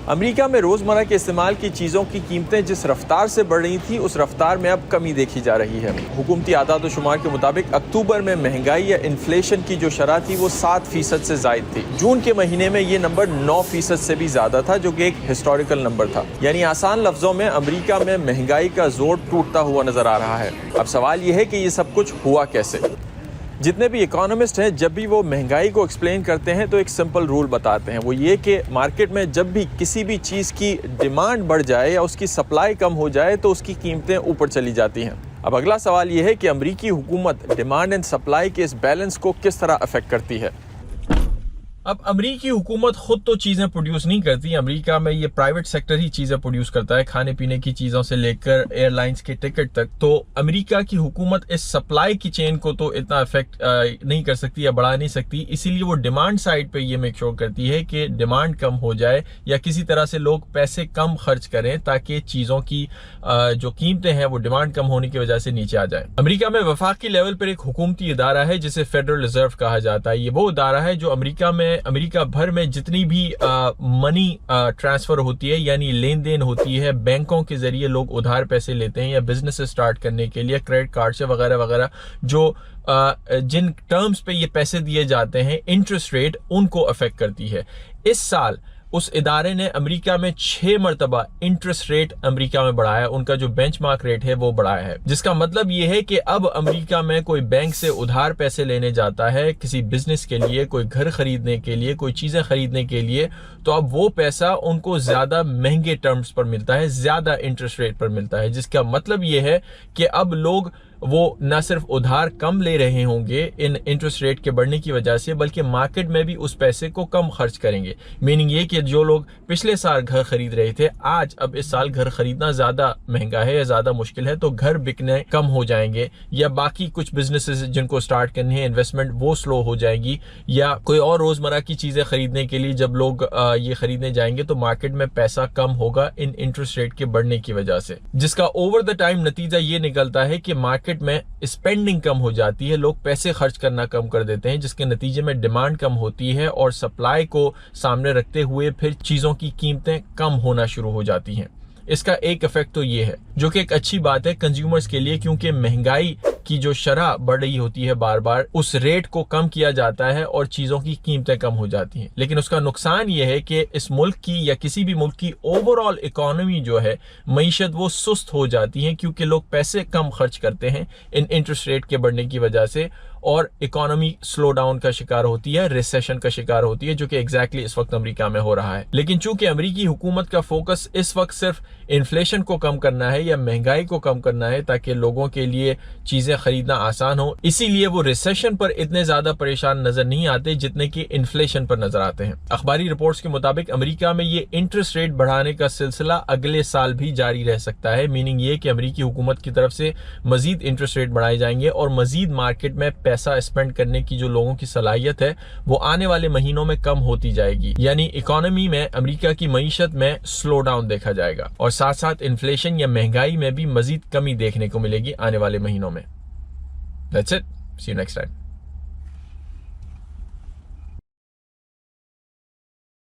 America में रोजमर्रा के इस्तेमाल की चीजों की कीमतें जिस रफ्तार से बढ़ रही थी, उस रफ्तार में अब कमी देखी जा रही है। हुकूमती आदाद व शुमार के मुताबिक अक्टूबर में महंगाई या इन्फ्लेशन की जो शरह थी वो 7% से जायद थी। जून के महीने में ये नंबर 9% से भी ज्यादा था, जो कि एक हिस्टोरिकल नंबर था। यानी आसान लफ्जों में अमेरिका में महंगाई का जोर टूटता हुआ नजर आ रहा है। अब सवाल यह है कि ये सब कुछ हुआ कैसे। जितने भी इकोनॉमिस्ट हैं, जब भी वो महंगाई को एक्सप्लेन करते हैं तो एक सिंपल रूल बताते हैं, वो ये कि मार्केट में जब भी किसी भी चीज़ की डिमांड बढ़ जाए या उसकी सप्लाई कम हो जाए तो उसकी कीमतें ऊपर चली जाती हैं। अब अगला सवाल ये है कि अमेरिकी हुकूमत डिमांड एंड सप्लाई के इस बैलेंस को किस तरह अफेक्ट करती है। अब अमेरिकी हुकूमत खुद तो चीज़ें प्रोड्यूस नहीं करती। अमेरिका में ये प्राइवेट सेक्टर ही चीज़ें प्रोड्यूस करता है, खाने पीने की चीज़ों से लेकर एयरलाइंस के टिकट तक। तो अमेरिका की हुकूमत इस सप्लाई की चेन को तो इतना अफेक्ट नहीं कर सकती या बढ़ा नहीं सकती। इसीलिए वो डिमांड साइड पे ये मेक श्योर करती है कि डिमांड कम हो जाए या किसी तरह से लोग पैसे कम खर्च करें, ताकि चीज़ों की जो कीमतें हैं वो डिमांड कम होने की वजह से नीचे आ जाए। अमेरिका में वफाकी लेवल पर एक हुकूमती इदारा है जिसे फेडरल रिजर्व कहा जाता है। ये वो इदारा है जो अमेरिका भर में जितनी भी मनी ट्रांसफर होती है, यानी लेन देन होती है, बैंकों के जरिए लोग उधार पैसे लेते हैं या बिजनेस स्टार्ट करने के लिए क्रेडिट कार्ड से वगैरह वगैरह, जो जिन टर्म्स पे ये पैसे दिए जाते हैं, इंटरेस्ट रेट उनको अफेक्ट करती है। इस साल उस इदारे ने अमेरिका में 6 मरतबा इंटरेस्ट रेट अमेरिका में बढ़ाया, उनका जो बेंचमार्क रेट है वो बढ़ाया है। जिसका मतलब ये है कि अब अमेरिका में कोई बैंक से उधार पैसे लेने जाता है किसी बिजनेस के लिए, कोई घर खरीदने के लिए, कोई चीजें खरीदने के लिए, तो अब वो पैसा उनको ज्यादा महंगे टर्म्स पर मिलता है, ज्यादा इंटरेस्ट रेट पर मिलता है। जिसका मतलब ये है कि अब लोग वो न सिर्फ उधार कम ले रहे होंगे इन इंटरेस्ट रेट के बढ़ने की वजह से, बल्कि मार्केट में भी उस पैसे को कम खर्च करेंगे। मीनिंग ये कि जो लोग पिछले साल घर खरीद रहे थे, आज अब इस साल घर खरीदना ज्यादा महंगा है या ज्यादा मुश्किल है, तो घर बिकने कम हो जाएंगे, या बाकी कुछ बिजनेसेस जिनको स्टार्ट करनी है, इन्वेस्टमेंट वो स्लो हो जाएगी, या कोई और रोजमर्रा की चीजें खरीदने के लिए जब लोग ये खरीदने जाएंगे तो मार्केट में पैसा कम होगा इन इंटरेस्ट रेट के बढ़ने की वजह से। जिसका ओवर द टाइम नतीजा ये निकलता है कि मार्केट में स्पेंडिंग कम हो जाती है, लोग पैसे खर्च करना कम कर देते हैं, जिसके नतीजे में डिमांड कम होती है और सप्लाई को सामने रखते हुए फिर चीजों की कीमतें कम होना शुरू हो जाती हैं। इसका एक इफेक्ट तो ये है, जो कि एक अच्छी बात है कंज्यूमर्स के लिए, क्योंकि महंगाई की जो शरह बढ़ रही होती है बार बार, उस रेट को कम किया जाता है और चीजों की कीमतें कम हो जाती हैं। लेकिन उसका नुकसान ये है कि इस मुल्क की या किसी भी मुल्क की ओवरऑल इकोनॉमी जो है, मईशत, वो सुस्त हो जाती है, क्योंकि लोग पैसे कम खर्च करते हैं इन इंटरेस्ट रेट के बढ़ने की वजह से, और इकोनॉमी स्लो डाउन का शिकार होती है, रिसेशन का शिकार होती है, जो कि एग्जैक्टली इस वक्त अमेरिका में हो रहा है। लेकिन चूंकि अमेरिकी हुकूमत का फोकस इस वक्त सिर्फ इन्फ्लेशन को कम करना है या महंगाई को कम करना है, ताकि लोगों के लिए चीजें खरीदना आसान हो, इसीलिए वो रिसेशन पर इतने ज्यादा परेशान नजर नहीं आते जितने कि इन्फ्लेशन पर नजर आते हैं। अखबारी रिपोर्ट्स के मुताबिक अमेरिका में ये इंटरेस्ट रेट बढ़ाने का सिलसिला अगले साल भी जारी रह सकता है। मीनिंग ये कि अमेरिकी हुकूमत की तरफ से मजीद इंटरेस्ट रेट बढ़ाए जाएंगे और मजीद मार्केट में पैसा स्पेंड करने की जो लोगों की सलाहियत है वो आने वाले महीनों में कम होती जाएगी। यानी इकोनॉमी में, अमेरिका की मईशत में स्लो डाउन देखा जाएगा और साथ साथ इन्फ्लेशन या महंगाई में भी मजीद कमी देखने को मिलेगी आने वाले महीनों में। That's it. See you next time.